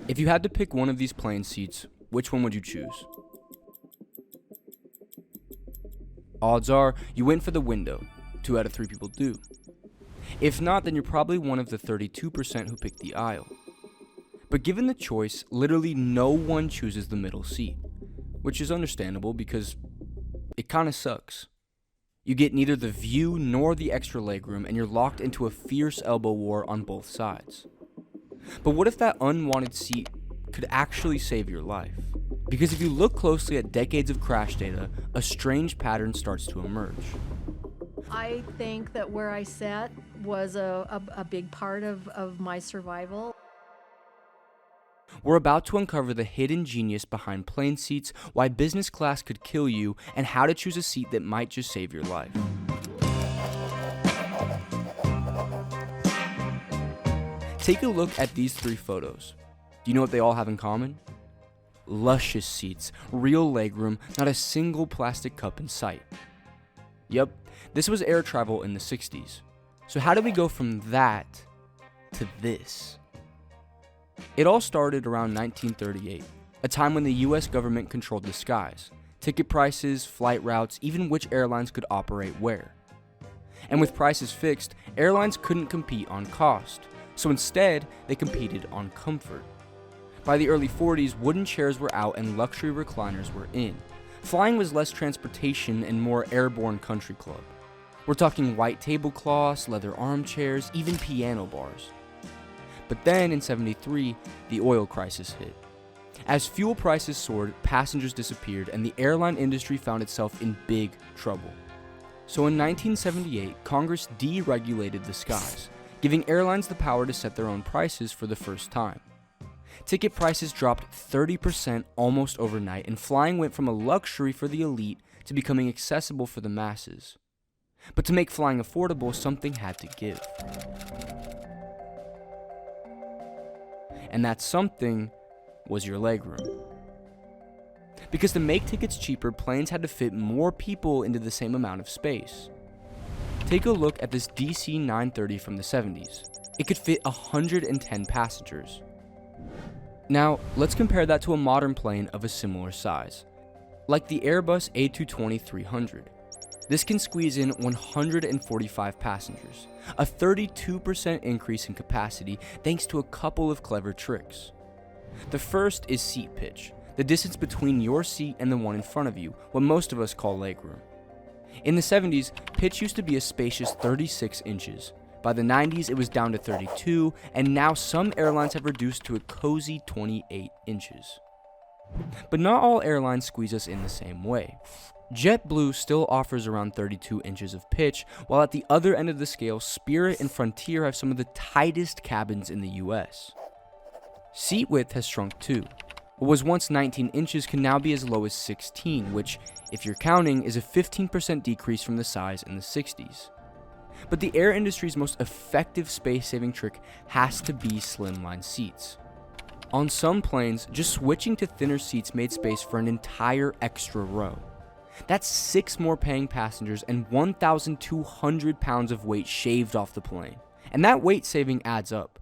If you had to pick one of these plane seats, which one would you choose? Odds are you went for the window. 2 out of 3 people do. If not, then you're probably one of the 32% who picked the aisle. But given the choice, literally no one chooses the middle seat, which is understandable because it kinda sucks. You get neither the view nor the extra legroom, and you're locked into a fierce elbow war on both sides. But what if that unwanted seat could actually save your life? Because if you look closely at decades of crash data, a strange pattern starts to emerge. I think that where I sat was a big part of my survival. We're about to uncover the hidden genius behind plane seats, why business class could kill you, and how to choose a seat that might just save your life. Take a look at these 3 photos. Do you know what they all have in common? Luscious seats, real legroom, not a single plastic cup in sight. Yep, this was air travel in the 60s. So how did we go from that to this? It all started around 1938, a time when the US government controlled the skies, ticket prices, flight routes, even which airlines could operate where. And with prices fixed, airlines couldn't compete on cost, so instead, they competed on comfort. By the early 40s, wooden chairs were out and luxury recliners were in. Flying was less transportation and more airborne country club. We're talking white tablecloths, leather armchairs, even piano bars. But then in '73, the oil crisis hit. As fuel prices soared, passengers disappeared, and the airline industry found itself in big trouble. So in 1978, Congress deregulated the skies, giving airlines the power to set their own prices for the first time. Ticket prices dropped 30% almost overnight, and flying went from a luxury for the elite to becoming accessible for the masses. But to make flying affordable, something had to give. And that something was your legroom. Because to make tickets cheaper, planes had to fit more people into the same amount of space. Take a look at this DC 930 from the 70s. It could fit 110 passengers. Now, let's compare that to a modern plane of a similar size, like the Airbus A220-300. This can squeeze in 145 passengers, a 32% increase in capacity thanks to a couple of clever tricks. The first is seat pitch, the distance between your seat and the one in front of you, what most of us call legroom. In the 70s, pitch used to be a spacious 36 inches. By the 90s, it was down to 32, and now some airlines have reduced to a cozy 28 inches. But not all airlines squeeze us in the same way. JetBlue still offers around 32 inches of pitch, while at the other end of the scale, Spirit and Frontier have some of the tightest cabins in the US. Seat width has shrunk too. What was once 19 inches can now be as low as 16, which, if you're counting, is a 15% decrease from the size in the 60s. But the air industry's most effective space-saving trick has to be slimline seats. On some planes, just switching to thinner seats made space for an entire extra row. That's 6 more paying passengers and 1,200 pounds of weight shaved off the plane. And that weight saving adds up.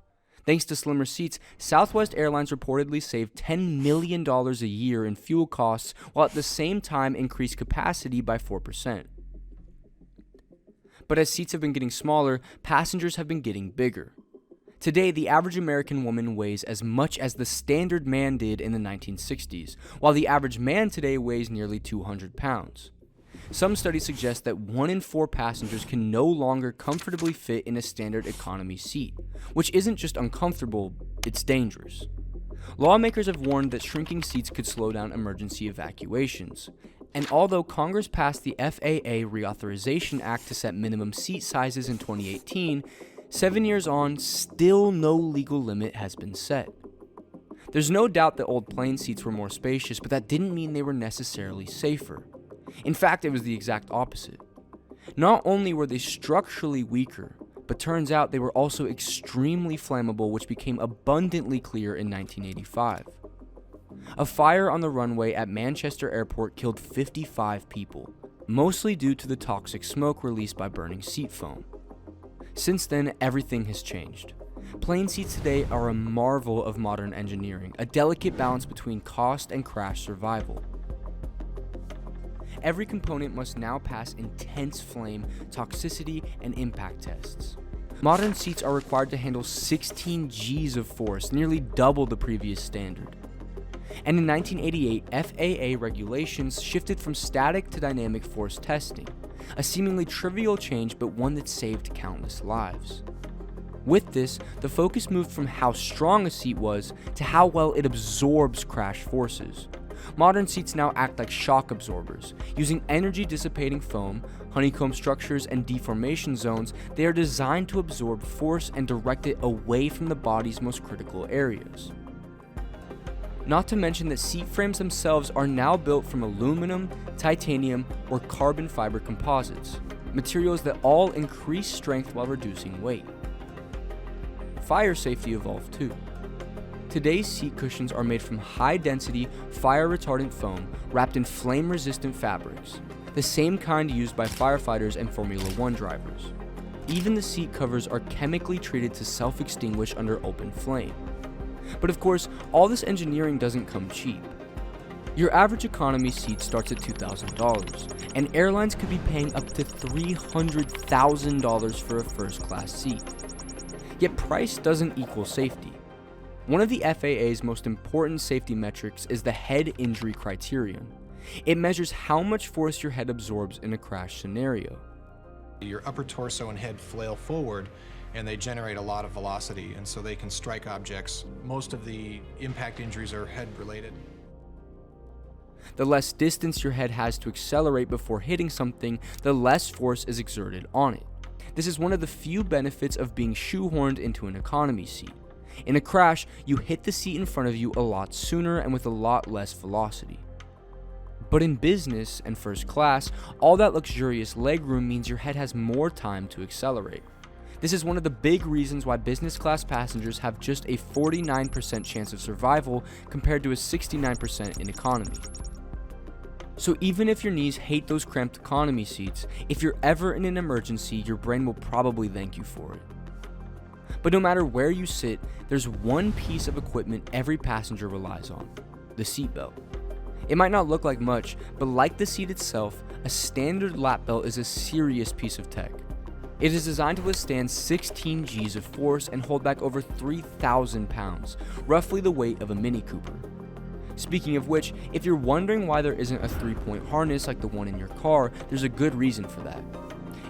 Thanks to slimmer seats, Southwest Airlines reportedly saved $10 million a year in fuel costs, while at the same time increased capacity by 4%. But as seats have been getting smaller, passengers have been getting bigger. Today, the average American woman weighs as much as the standard man did in the 1960s, while the average man today weighs nearly 200 pounds. Some studies suggest that 1 in 4 passengers can no longer comfortably fit in a standard economy seat, which isn't just uncomfortable, it's dangerous. Lawmakers have warned that shrinking seats could slow down emergency evacuations. And although Congress passed the FAA Reauthorization Act to set minimum seat sizes in 2018, 7 years on, still no legal limit has been set. There's no doubt that old plane seats were more spacious, but that didn't mean they were necessarily safer. In fact, it was the exact opposite. Not only were they structurally weaker, but turns out they were also extremely flammable, which became abundantly clear in 1985. A fire on the runway at Manchester Airport killed 55 people, mostly due to the toxic smoke released by burning seat foam. Since then, everything has changed. Plane seats today are a marvel of modern engineering, a delicate balance between cost and crash survival. Every component must now pass intense flame, toxicity, and impact tests. Modern seats are required to handle 16 Gs of force, nearly double the previous standard. And in 1988, FAA regulations shifted from static to dynamic force testing, a seemingly trivial change but one that saved countless lives. With this, the focus moved from how strong a seat was to how well it absorbs crash forces. Modern seats now act like shock absorbers. Using energy-dissipating foam, honeycomb structures, and deformation zones, they are designed to absorb force and direct it away from the body's most critical areas. Not to mention that seat frames themselves are now built from aluminum, titanium, or carbon fiber composites, materials that all increase strength while reducing weight. Fire safety evolved too. Today's seat cushions are made from high-density, fire-retardant foam wrapped in flame-resistant fabrics, the same kind used by firefighters and Formula One drivers. Even the seat covers are chemically treated to self-extinguish under open flame. But of course, all this engineering doesn't come cheap. Your average economy seat starts at $2,000, and airlines could be paying up to $300,000 for a first-class seat. Yet price doesn't equal safety. One of the FAA's most important safety metrics is the head injury criterion. It measures how much force your head absorbs in a crash scenario. Your upper torso and head flail forward, and they generate a lot of velocity, and so they can strike objects. Most of the impact injuries are head-related. The less distance your head has to accelerate before hitting something, the less force is exerted on it. This is one of the few benefits of being shoehorned into an economy seat. In a crash, you hit the seat in front of you a lot sooner and with a lot less velocity. But in business and first class, all that luxurious legroom means your head has more time to accelerate. This is one of the big reasons why business class passengers have just a 49% chance of survival compared to a 69% in economy. So even if your knees hate those cramped economy seats, if you're ever in an emergency, your brain will probably thank you for it. But no matter where you sit, there's one piece of equipment every passenger relies on: the seatbelt. It might not look like much, but like the seat itself, a standard lap belt is a serious piece of tech. It is designed to withstand 16 Gs of force and hold back over 3,000 pounds, roughly the weight of a Mini Cooper. Speaking of which, if you're wondering why there isn't a 3-point harness like the one in your car, there's a good reason for that.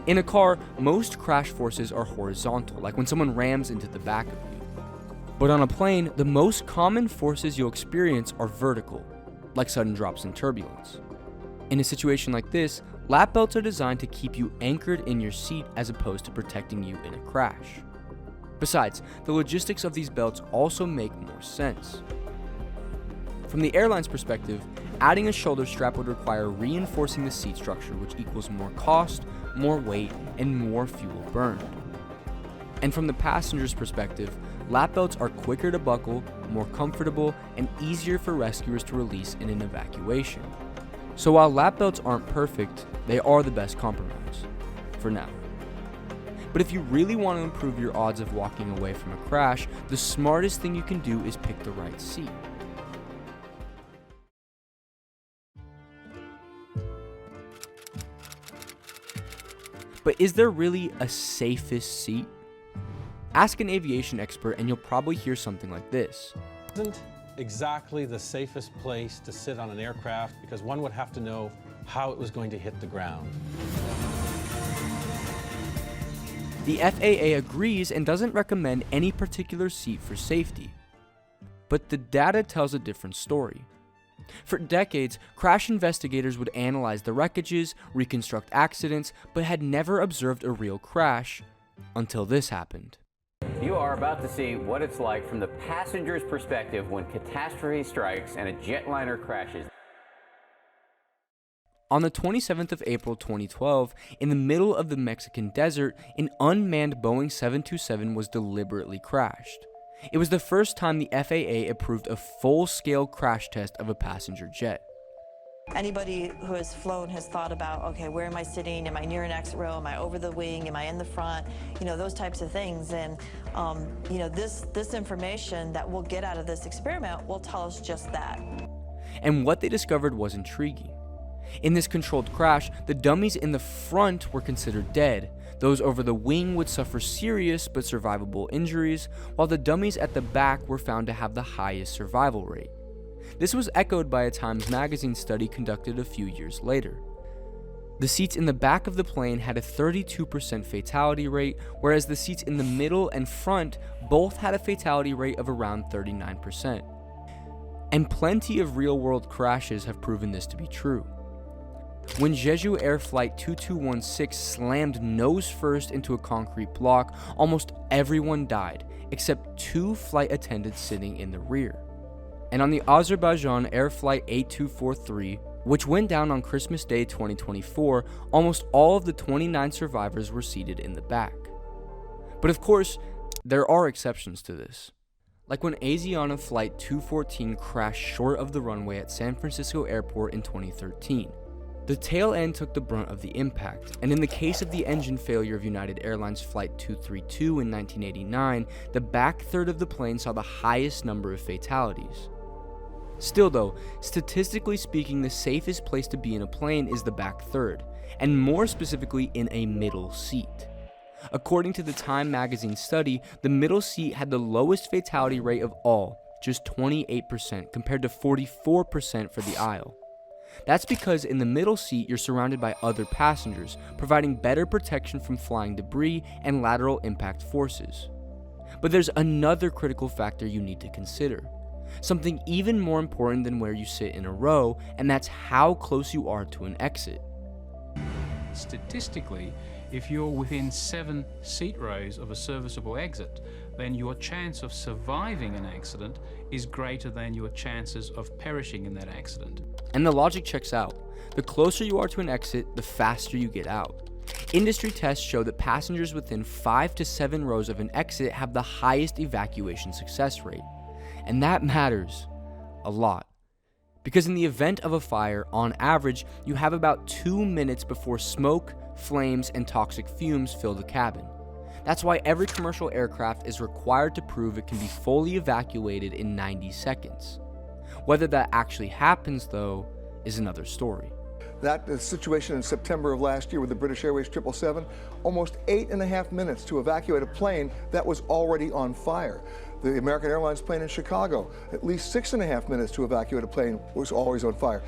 In a car, most crash forces are horizontal, like when someone rams into the back of you. But on a plane, the most common forces you'll experience are vertical, like sudden drops in turbulence. In a situation like this, lap belts are designed to keep you anchored in your seat as opposed to protecting you in a crash. Besides, the logistics of these belts also make more sense. From the airline's perspective, adding a shoulder strap would require reinforcing the seat structure, which equals more cost, more weight, and more fuel burned. And from the passenger's perspective, lap belts are quicker to buckle, more comfortable, and easier for rescuers to release in an evacuation. So while lap belts aren't perfect, they are the best compromise, for now. But if you really want to improve your odds of walking away from a crash, the smartest thing you can do is pick the right seat. But is there really a safest seat? Ask an aviation expert and you'll probably hear something like this. Isn't exactly the safest place to sit on an aircraft because one would have to know how it was going to hit the ground. The FAA agrees and doesn't recommend any particular seat for safety. But the data tells a different story. For decades, crash investigators would analyze the wreckages, reconstruct accidents, but had never observed a real crash until this happened. You are about to see what it's like from the passenger's perspective when catastrophe strikes and a jetliner crashes. On the 27th of April 2012, in the middle of the Mexican desert, an unmanned Boeing 727 was deliberately crashed. It was the first time the FAA approved a full-scale crash test of a passenger jet. Anybody who has flown has thought about, okay, where am I sitting? Am I near an exit row? Am I over the wing? Am I in the front? You know, those types of things. And, you know, this information that we'll get out of this experiment will tell us just that. And what they discovered was intriguing. In this controlled crash, the dummies in the front were considered dead. Those over the wing would suffer serious but survivable injuries, while the dummies at the back were found to have the highest survival rate. This was echoed by a Times Magazine study conducted a few years later. The seats in the back of the plane had a 32% fatality rate, whereas the seats in the middle and front both had a fatality rate of around 39%. And plenty of real-world crashes have proven this to be true. When Jeju Air Flight 2216 slammed nose first into a concrete block, almost everyone died, except 2 flight attendants sitting in the rear. And on the Azerbaijan Air Flight 8243, which went down on Christmas Day 2024, almost all of the 29 survivors were seated in the back. But of course, there are exceptions to this. Like when Asiana Flight 214 crashed short of the runway at San Francisco Airport in 2013. The tail end took the brunt of the impact, and in the case of the engine failure of United Airlines Flight 232 in 1989, the back third of the plane saw the highest number of fatalities. Still though, statistically speaking, the safest place to be in a plane is the back third, and more specifically in a middle seat. According to the Time Magazine study, the middle seat had the lowest fatality rate of all, just 28% compared to 44% for the aisle. That's because in the middle seat you're surrounded by other passengers, providing better protection from flying debris and lateral impact forces. But there's another critical factor you need to consider. Something even more important than where you sit in a row, and that's how close you are to an exit. Statistically, if you're within 7 seat rows of a serviceable exit, then your chance of surviving an accident is greater than your chances of perishing in that accident. And the logic checks out. The closer you are to an exit, the faster you get out. Industry tests show that passengers within 5 to 7 rows of an exit have the highest evacuation success rate. And that matters a lot. Because in the event of a fire, on average, you have about 2 minutes before smoke, flames, and toxic fumes fill the cabin. That's why every commercial aircraft is required to prove it can be fully evacuated in 90 seconds. Whether that actually happens, though, is another story. That situation in September of last year with the British Airways 777, almost 8.5 minutes to evacuate a plane that was already on fire. The American Airlines plane in Chicago, at least 6.5 minutes to evacuate a plane was always on fire.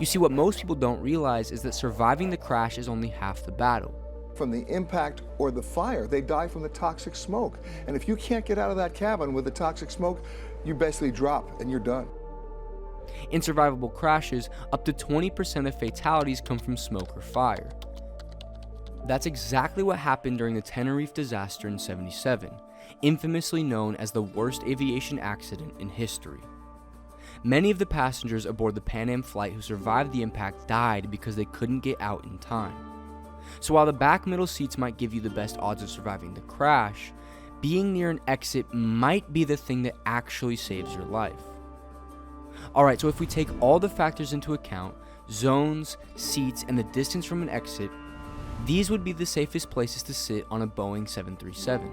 You see, what most people don't realize is that surviving the crash is only half the battle. From the impact or the fire, they die from the toxic smoke. And if you can't get out of that cabin with the toxic smoke, you basically drop and you're done. In survivable crashes, up to 20% of fatalities come from smoke or fire. That's exactly what happened during the Tenerife disaster in '77, infamously known as the worst aviation accident in history. Many of the passengers aboard the Pan Am flight who survived the impact died because they couldn't get out in time. So while the back middle seats might give you the best odds of surviving the crash, being near an exit might be the thing that actually saves your life. Alright, so if we take all the factors into account, zones, seats, and the distance from an exit, these would be the safest places to sit on a Boeing 737.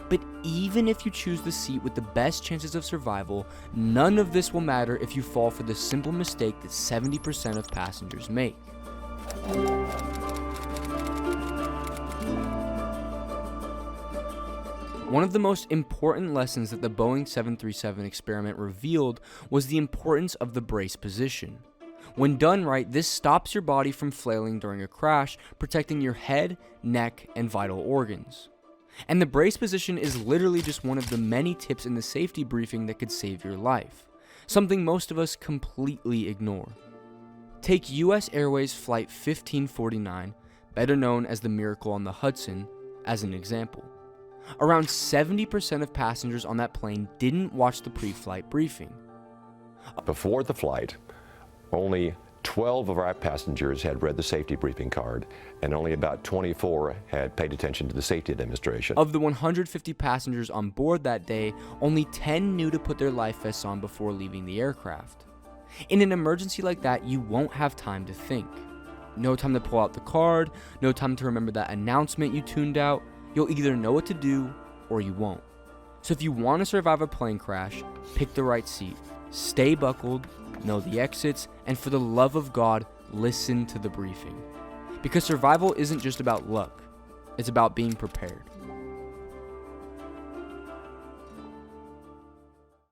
But even if you choose the seat with the best chances of survival, none of this will matter if you fall for the simple mistake that 70% of passengers make. One of the most important lessons that the Boeing 737 experiment revealed was the importance of the brace position. When done right, this stops your body from flailing during a crash, protecting your head, neck, and vital organs. And the brace position is literally just one of the many tips in the safety briefing that could save your life, something most of us completely ignore. Take US Airways Flight 1549, better known as the Miracle on the Hudson, as an example. Around 70% of passengers on that plane didn't watch the pre-flight briefing. Before the flight, only 12 of our passengers had read the safety briefing card, and only about 24 had paid attention to the safety demonstration. Of the 150 passengers on board that day, only 10 knew to put their life vests on before leaving the aircraft. In an emergency like that, you won't have time to think. No time to pull out the card, no time to remember that announcement you tuned out. You'll either know what to do or you won't. So if you want to survive a plane crash, pick the right seat, stay buckled, know the exits, and for the love of God, listen to the briefing. Because survival isn't just about luck, it's about being prepared.